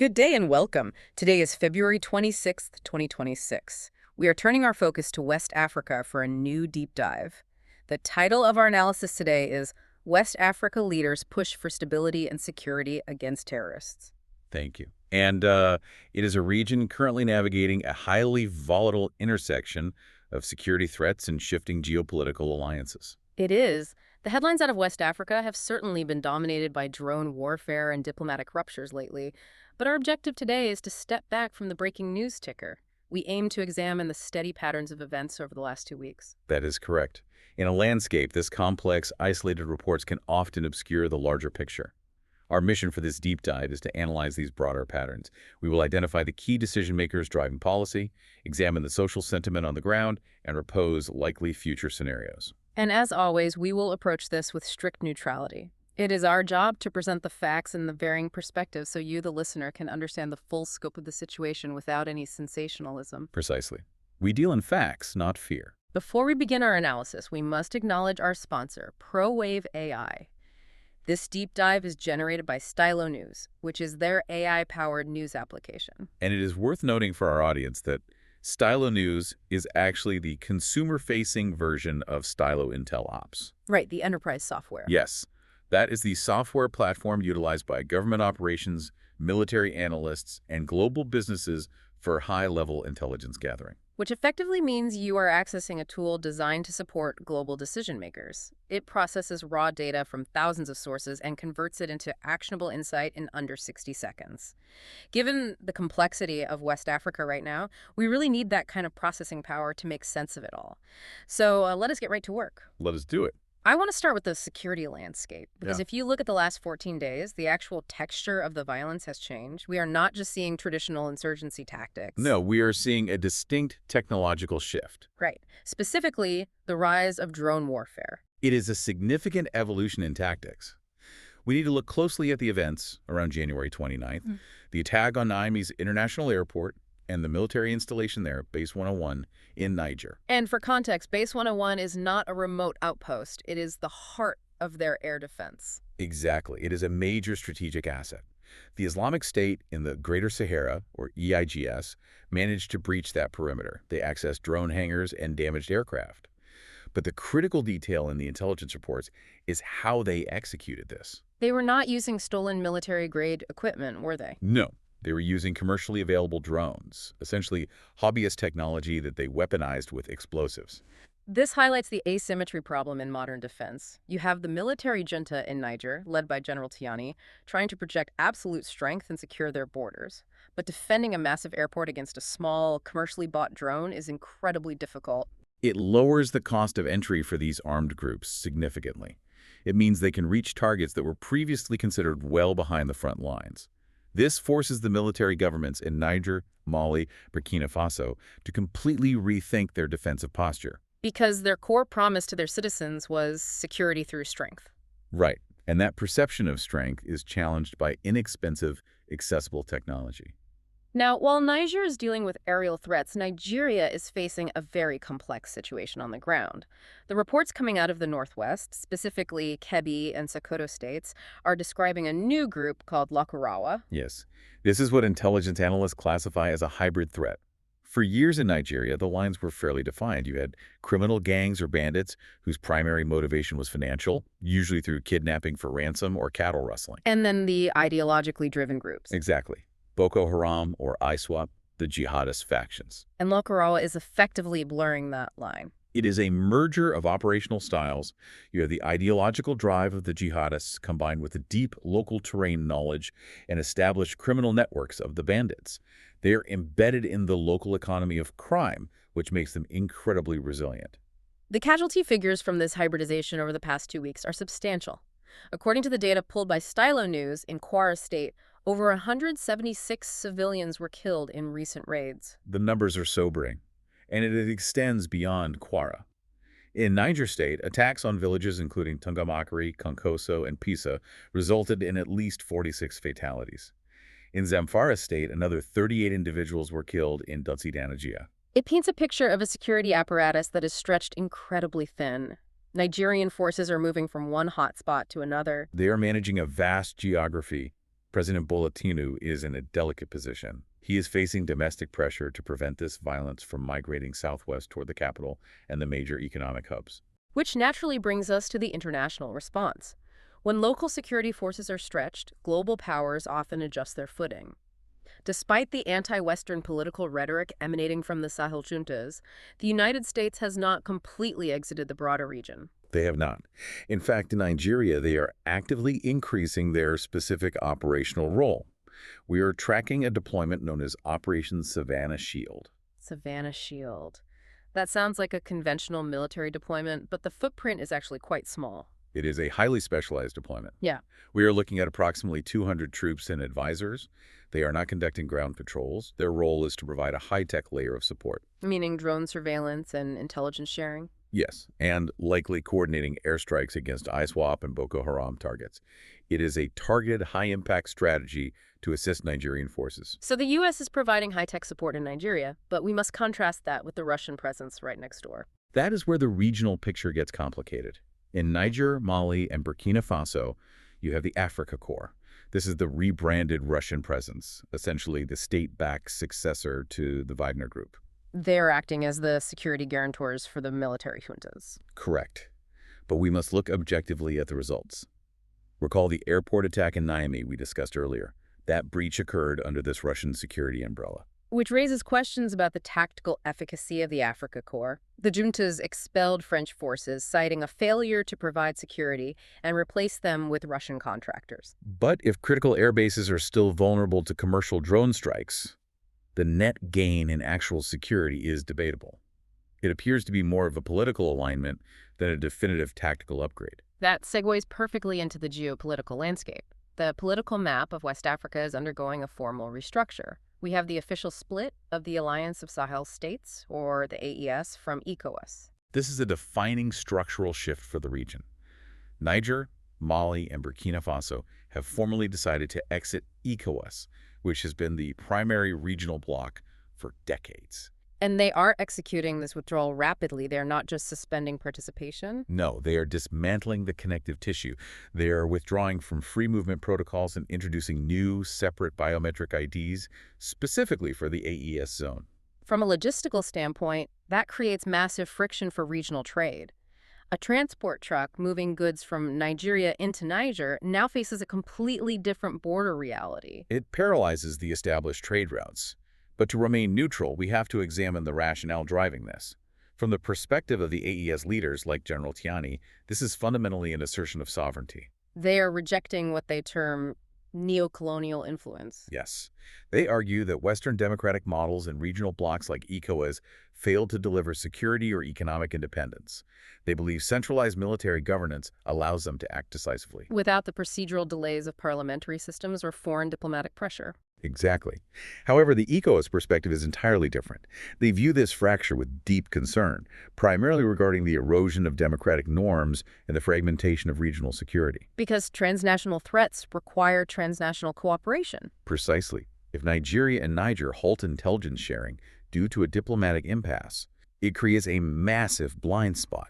Good day and welcome. Today is February 26th, 2026. We are turning our focus to West Africa for a new deep dive. The title of our analysis today is West Africa Leaders Push for Stability and Security Against Terrorists. Thank you. And it is a region currently navigating a highly volatile intersection of security threats and shifting geopolitical alliances. It is. The headlines out of West Africa have certainly been dominated by drone warfare and diplomatic ruptures lately, but our objective today is to step back from the breaking news ticker. We aim to examine the steady patterns of events over the last 2 weeks. That is correct. In a landscape this complex, isolated reports can often obscure the larger picture. Our mission for this deep dive is to analyze these broader patterns. We will identify the key decision-makers driving policy, examine the social sentiment on the ground, and propose likely future scenarios. And as always, we will approach this with strict neutrality. It is our job to present the facts and the varying perspectives so you, the listener, can understand the full scope of the situation without any sensationalism. Precisely. We deal in facts, not fear. Before we begin our analysis, we must acknowledge our sponsor, ProWave AI. This deep dive is generated by Stylo News, which is their AI-powered news application. And it is worth noting for our audience that Stylo News is actually the consumer-facing version of Stylo Intel Ops. Right, the enterprise software. Yes, that is the software platform utilized by government operations, military analysts, and global businesses for high-level intelligence gathering. Which effectively means you are accessing a tool designed to support global decision makers. It processes raw data from thousands of sources and converts it into actionable insight in under 60 seconds. Given the complexity of West Africa right now, we really need that kind of processing power to make sense of it all. So let us get right to work. Let us do it. I want to start with the security landscape, because Yeah. if you look at the last 14 days, the actual texture of the violence has changed. We are not just seeing traditional insurgency tactics. No, we are seeing a distinct technological shift. Right. Specifically, the rise of drone warfare. It is a significant evolution in tactics. We need to look closely at the events around January 29th, the attack on Niamey's International Airport, and the military installation there, Base 101, in Niger. And for context, Base 101 is not a remote outpost. It is the heart of their air defense. Exactly. It is a major strategic asset. The Islamic State in the Greater Sahara, or EIGS, managed to breach that perimeter. They accessed drone hangars and damaged aircraft. But the critical detail in the intelligence reports is how they executed this. They were not using stolen military-grade equipment, were they? No. They were using commercially available drones, essentially hobbyist technology that they weaponized with explosives. This highlights the asymmetry problem in modern defense. You have the military junta in Niger, led by General Tiani, trying to project absolute strength and secure their borders. But defending a massive airport against a small, commercially bought drone is incredibly difficult. It lowers the cost of entry for these armed groups significantly. It means they can reach targets that were previously considered well behind the front lines. This forces the military governments in Niger, Mali, Burkina Faso to completely rethink their defensive posture. Because their core promise to their citizens was security through strength. Right. And that perception of strength is challenged by inexpensive, accessible technology. Now, while Niger is dealing with aerial threats, Nigeria is facing a very complex situation on the ground. The reports coming out of the Northwest, specifically Kebbi and Sokoto states, are describing a new group called Lakurawa. Yes. This is what intelligence analysts classify as a hybrid threat. For years in Nigeria, the lines were fairly defined. You had criminal gangs or bandits whose primary motivation was financial, usually through kidnapping for ransom or cattle rustling. And then the ideologically driven groups. Exactly. Boko Haram or ISWAP, the jihadist factions. And Lakurawa is effectively blurring that line. It is a merger of operational styles. You have the ideological drive of the jihadists combined with the deep local terrain knowledge and established criminal networks of the bandits. They are embedded in the local economy of crime, which makes them incredibly resilient. The casualty figures from this hybridization over the past 2 weeks are substantial. According to the data pulled by Stylo News in Kwara State, over 176 civilians were killed in recent raids. The numbers are sobering, and it extends beyond Kwara. In Niger State, attacks on villages including Tungamakari, Konkoso, and Pisa resulted in at least 46 fatalities. In Zamfara State, another 38 individuals were killed in Dutsi Danajia. It paints a picture of a security apparatus that is stretched incredibly thin. Nigerian forces are moving from one hotspot to another. They are managing a vast geography President Bolatinu is in a delicate position. He is facing domestic pressure to prevent this violence from migrating southwest toward the capital and the major economic hubs. Which naturally brings us to the international response. When local security forces are stretched, global powers often adjust their footing. Despite the anti-Western political rhetoric emanating from the Sahel juntas, the United States has not completely exited the broader region. They have not. In fact, in Nigeria, they are actively increasing their specific operational role. We are tracking a deployment known as Operation Savannah Shield. Savannah Shield. That sounds like a conventional military deployment, but the footprint is actually quite small. It is a highly specialized deployment. Yeah. We are looking at approximately 200 troops and advisors. They are not conducting ground patrols. Their role is to provide a high-tech layer of support. Meaning drone surveillance and intelligence sharing? Yes, and likely coordinating airstrikes against ISWAP and Boko Haram targets. It is a targeted, high-impact strategy to assist Nigerian forces. So the U.S. is providing high-tech support in Nigeria, but we must contrast that with the Russian presence right next door. That is where the regional picture gets complicated. In Niger, Mali, and Burkina Faso, you have the Africa Corps. This is the rebranded Russian presence, essentially the state-backed successor to the Wagner Group. They're acting as the security guarantors for the military juntas. Correct. But we must look objectively at the results. Recall the airport attack in Niamey we discussed earlier. That breach occurred under this Russian security umbrella. Which raises questions about the tactical efficacy of the Africa Corps. The juntas expelled French forces, citing a failure to provide security and replaced them with Russian contractors. But if critical air bases are still vulnerable to commercial drone strikes, the net gain in actual security is debatable. It appears to be more of a political alignment than a definitive tactical upgrade. That segues perfectly into the geopolitical landscape. The political map of West Africa is undergoing a formal restructure. We have the official split of the Alliance of Sahel States, or the AES, from ECOWAS. This is a defining structural shift for the region. Niger, Mali, and Burkina Faso have formally decided to exit ECOWAS, which has been the primary regional bloc for decades. And they are executing this withdrawal rapidly. They're not just suspending participation. No, they are dismantling the connective tissue. They are withdrawing from free movement protocols and introducing new, separate biometric IDs specifically for the AES zone. From a logistical standpoint, that creates massive friction for regional trade. A transport truck moving goods from Nigeria into Niger now faces a completely different border reality. It paralyzes the established trade routes. But to remain neutral, we have to examine the rationale driving this. From the perspective of the AES leaders like General Tiani, this is fundamentally an assertion of sovereignty. They are rejecting what they term neo-colonial influence. Yes. They argue that Western democratic models and regional blocs like ECOWAS failed to deliver security or economic independence. They believe centralized military governance allows them to act decisively. Without the procedural delays of parliamentary systems or foreign diplomatic pressure. Exactly. However, the ECOWAS perspective is entirely different. They view this fracture with deep concern, primarily regarding the erosion of democratic norms and the fragmentation of regional security. Because transnational threats require transnational cooperation. Precisely. If Nigeria and Niger halt intelligence sharing due to a diplomatic impasse, it creates a massive blind spot.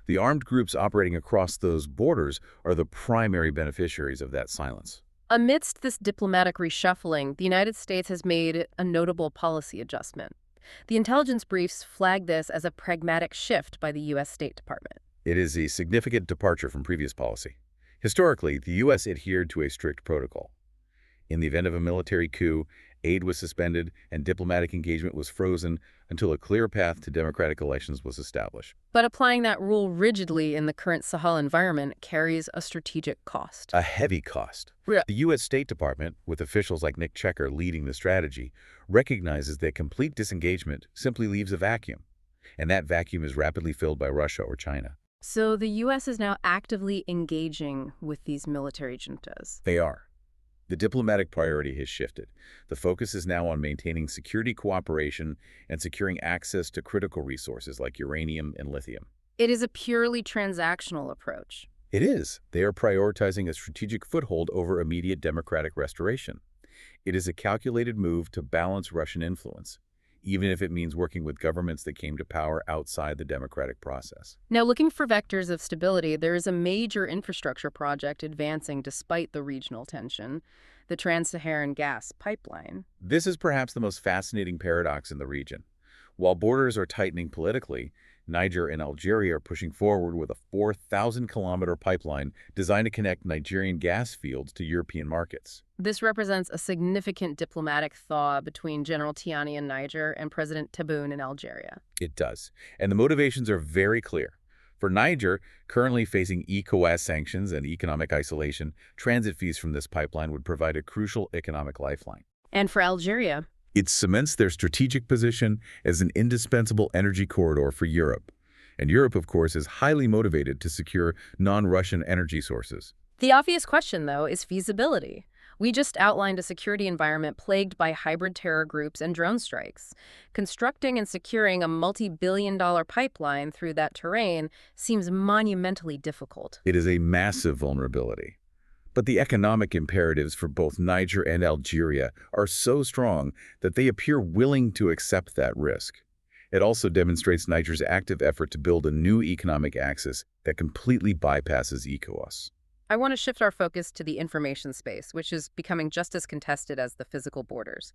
The armed groups operating across those borders are the primary beneficiaries of that silence. Amidst this diplomatic reshuffling, the United States has made a notable policy adjustment. The intelligence briefs flag this as a pragmatic shift by the U.S. State Department. It is a significant departure from previous policy. Historically, the U.S. adhered to a strict protocol. In the event of a military coup, aid was suspended and diplomatic engagement was frozen until a clear path to democratic elections was established. But applying that rule rigidly in the current Sahel environment carries a strategic cost. A heavy cost. Yeah. The U.S. State Department, with officials like Nick Checker leading the strategy, recognizes that complete disengagement simply leaves a vacuum, and that vacuum is rapidly filled by Russia or China. So the U.S. is now actively engaging with these military juntas. They are. The diplomatic priority has shifted. The focus is now on maintaining security cooperation and securing access to critical resources like uranium and lithium. It is a purely transactional approach. It is. They are prioritizing a strategic foothold over immediate democratic restoration. It is a calculated move to balance Russian influence. even if it means working with governments that came to power outside the democratic process. Now, looking for vectors of stability, there is a major infrastructure project advancing despite the regional tension, the Trans-Saharan gas pipeline. This is perhaps the most fascinating paradox in the region. While borders are tightening politically, Niger and Algeria are pushing forward with a 4,000-kilometer pipeline designed to connect Nigerian gas fields to European markets. This represents a significant diplomatic thaw between General Tiani in Niger and President Tebboune in Algeria. It does. And the motivations are very clear. For Niger, currently facing ECOWAS sanctions and economic isolation, transit fees from this pipeline would provide a crucial economic lifeline. And for Algeria, it cements their strategic position as an indispensable energy corridor for Europe. And Europe, of course, is highly motivated to secure non-Russian energy sources. the obvious question, though, is feasibility. We just outlined a security environment plagued by hybrid terror groups and drone strikes. Constructing and securing a multi-billion-dollar pipeline through that terrain seems monumentally difficult. It is a massive vulnerability. But the economic imperatives for both Niger and Algeria are so strong that they appear willing to accept that risk. It also demonstrates Niger's active effort to build a new economic axis that completely bypasses ECOWAS. I want to shift our focus to the information space, which is becoming just as contested as the physical borders.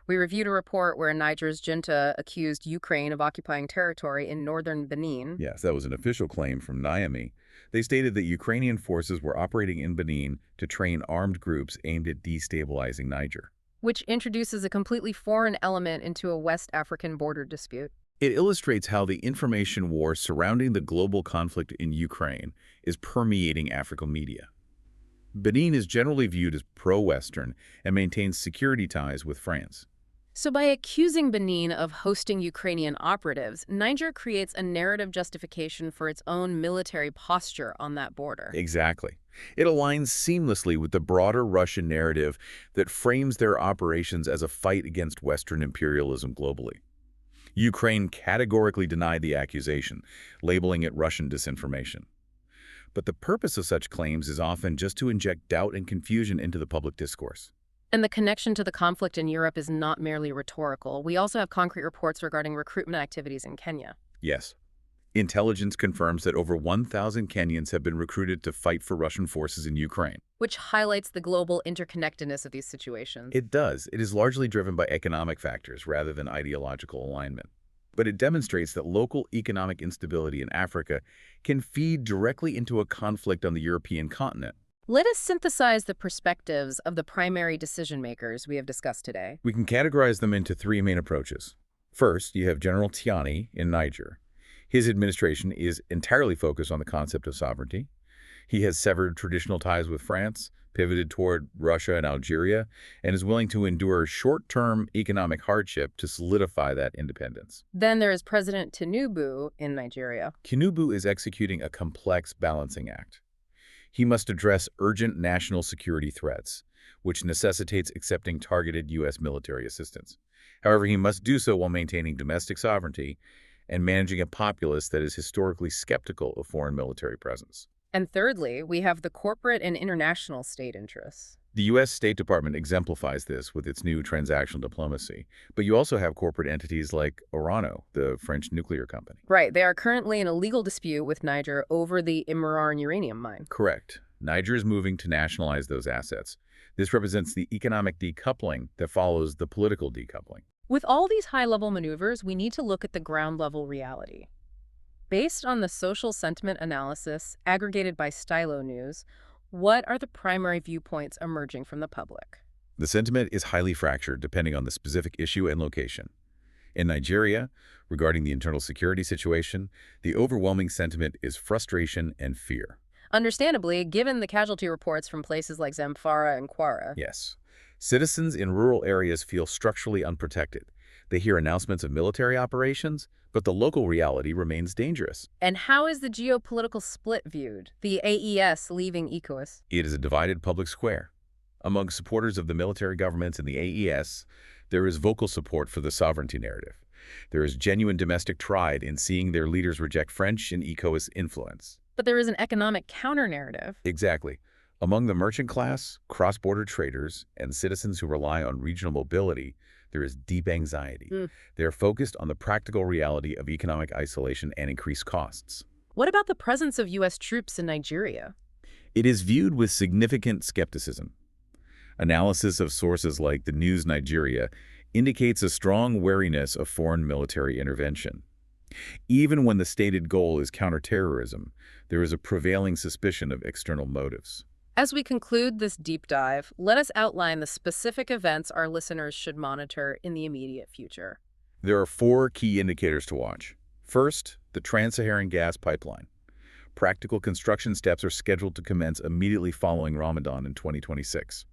We reviewed a report where Niger's junta accused Ukraine of occupying territory in northern Benin. Yes, that was an official claim from Niamey. They stated that Ukrainian forces were operating in Benin to train armed groups aimed at destabilizing Niger, which introduces a completely foreign element into a West African border dispute. It illustrates how the information war surrounding the global conflict in Ukraine is permeating African media. Benin is generally viewed as pro-Western and maintains security ties with France. So by accusing Benin of hosting Ukrainian operatives, Niger creates a narrative justification for its own military posture on that border. Exactly. It aligns seamlessly with the broader Russian narrative that frames their operations as a fight against Western imperialism globally. Ukraine categorically denied the accusation, labeling it Russian disinformation. But the purpose of such claims is often just to inject doubt and confusion into the public discourse. And the connection to the conflict in Europe is not merely rhetorical. We also have concrete reports regarding recruitment activities in Kenya. Yes. Intelligence confirms that over 1,000 Kenyans have been recruited to fight for Russian forces in Ukraine. Which highlights the global interconnectedness of these situations. It does. It is largely driven by economic factors rather than ideological alignment. But it demonstrates that local economic instability in Africa can feed directly into a conflict on the European continent. Let us synthesize the perspectives of the primary decision-makers we have discussed today. We can categorize them into three main approaches. First, you have General Tiani in Niger. His administration is entirely focused on the concept of sovereignty. He has severed traditional ties with France, pivoted toward Russia and Algeria, and is willing to endure short-term economic hardship to solidify that independence. Then there is President Tinubu in Nigeria. Tinubu is executing a complex balancing act. He must address urgent national security threats, which necessitates accepting targeted U.S. military assistance. However, he must do so while maintaining domestic sovereignty and managing a populace that is historically skeptical of foreign military presence. And thirdly, we have the corporate and international state interests. The U.S. State Department exemplifies this with its new transactional diplomacy, but you also have corporate entities like Orano, the French nuclear company. Right, they are currently in a legal dispute with Niger over the Imuran uranium mine. Correct. Niger is moving to nationalize those assets. This represents the economic decoupling that follows the political decoupling. With all these high-level maneuvers, we need to look at the ground-level reality. Based on the social sentiment analysis aggregated by Stylo News, what are the primary viewpoints emerging from the public? The sentiment is highly fractured depending on the specific issue and location. In Nigeria, regarding the internal security situation, the overwhelming sentiment is frustration and fear. Understandably, given the casualty reports from places like Zamfara and Kwara. Yes. Citizens in rural areas feel structurally unprotected. They hear announcements of military operations, but the local reality remains dangerous. And how is the geopolitical split viewed, the AES leaving ECOWAS? It is a divided public square. Among supporters of the military governments in the AES, there is vocal support for the sovereignty narrative. There is genuine domestic pride in seeing their leaders reject French and ECOWAS influence. But there is an economic counter-narrative. Exactly. Among the merchant class, cross-border traders, and citizens who rely on regional mobility, there is deep anxiety. Mm. They are focused on the practical reality of economic isolation and increased costs. What about the presence of U.S. troops in Nigeria? It is viewed with significant skepticism. Analysis of sources like the News Nigeria indicates a strong wariness of foreign military intervention. Even when the stated goal is counterterrorism, there is a prevailing suspicion of external motives. As we conclude this deep dive, let us outline the specific events our listeners should monitor in the immediate future. There are 4 key indicators to watch. First, the Trans-Saharan gas pipeline. Practical construction steps are scheduled to commence immediately following Ramadan in 2026.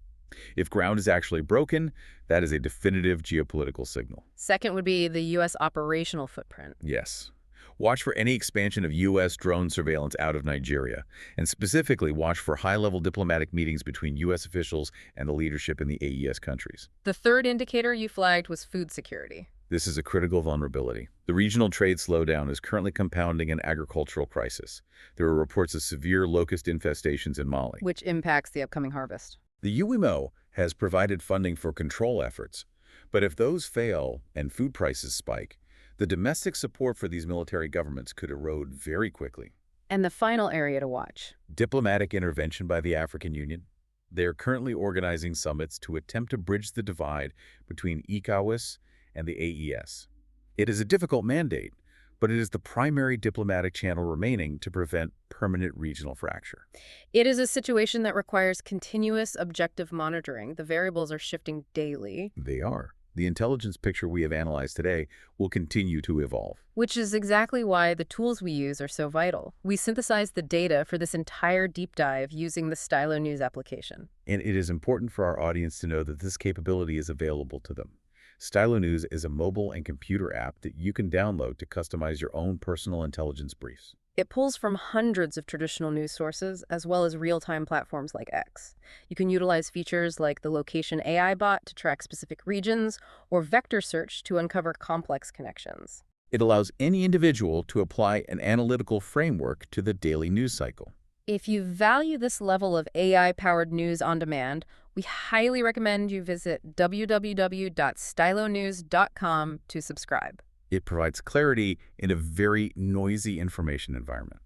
If ground is actually broken, that is a definitive geopolitical signal. Second would be the U.S. operational footprint. Yes. Watch for any expansion of U.S. drone surveillance out of Nigeria, and specifically watch for high-level diplomatic meetings between U.S. officials and the leadership in the AES countries. The third indicator you flagged was food security. This is a critical vulnerability. The regional trade slowdown is currently compounding an agricultural crisis. There are reports of severe locust infestations in Mali, Which impacts the upcoming harvest. The UMO has provided funding for control efforts, but if those fail and food prices spike, the domestic support for these military governments could erode very quickly. And the final area to watch. Diplomatic intervention by the African Union. They are currently organizing summits to attempt to bridge the divide between ECOWAS and the AES. It is a difficult mandate, but it is the primary diplomatic channel remaining to prevent permanent regional fracture. It is a situation that requires continuous objective monitoring. The variables are shifting daily. They are. The intelligence picture we have analyzed today will continue to evolve. Which is exactly why the tools we use are so vital. We synthesized the data for this entire deep dive using the Stylo News application. And it is important for our audience to know that this capability is available to them. Stylo News is a mobile and computer app that you can download to customize your own personal intelligence briefs. It pulls from hundreds of traditional news sources, as well as real-time platforms like X. You can utilize features like the location AI bot to track specific regions, or vector search to uncover complex connections. It allows any individual to apply an analytical framework to the daily news cycle. If you value this level of AI-powered news on demand, we highly recommend you visit www.stylonews.com to subscribe. It provides clarity in a very noisy information environment.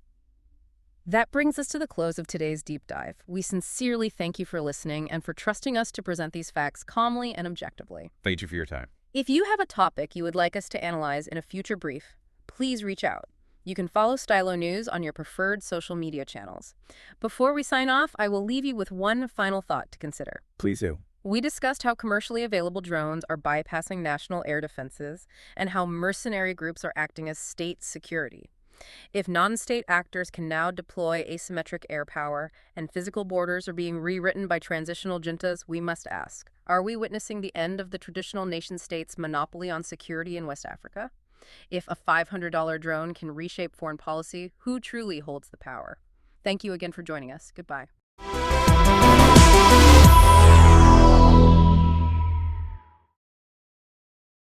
That brings us to the close of today's deep dive. We sincerely thank you for listening and for trusting us to present these facts calmly and objectively. Thank you for your time. If you have a topic you would like us to analyze in a future brief, please reach out. You can follow Stylo News on your preferred social media channels. Before we sign off, I will leave you with one final thought to consider. Please do. We discussed how commercially available drones are bypassing national air defenses and how mercenary groups are acting as state security. If non-state actors can now deploy asymmetric air power and physical borders are being rewritten by transitional juntas, we must ask, are we witnessing the end of the traditional nation-state's monopoly on security in West Africa? If a $500 drone can reshape foreign policy, who truly holds the power? Thank you again for joining us. Goodbye.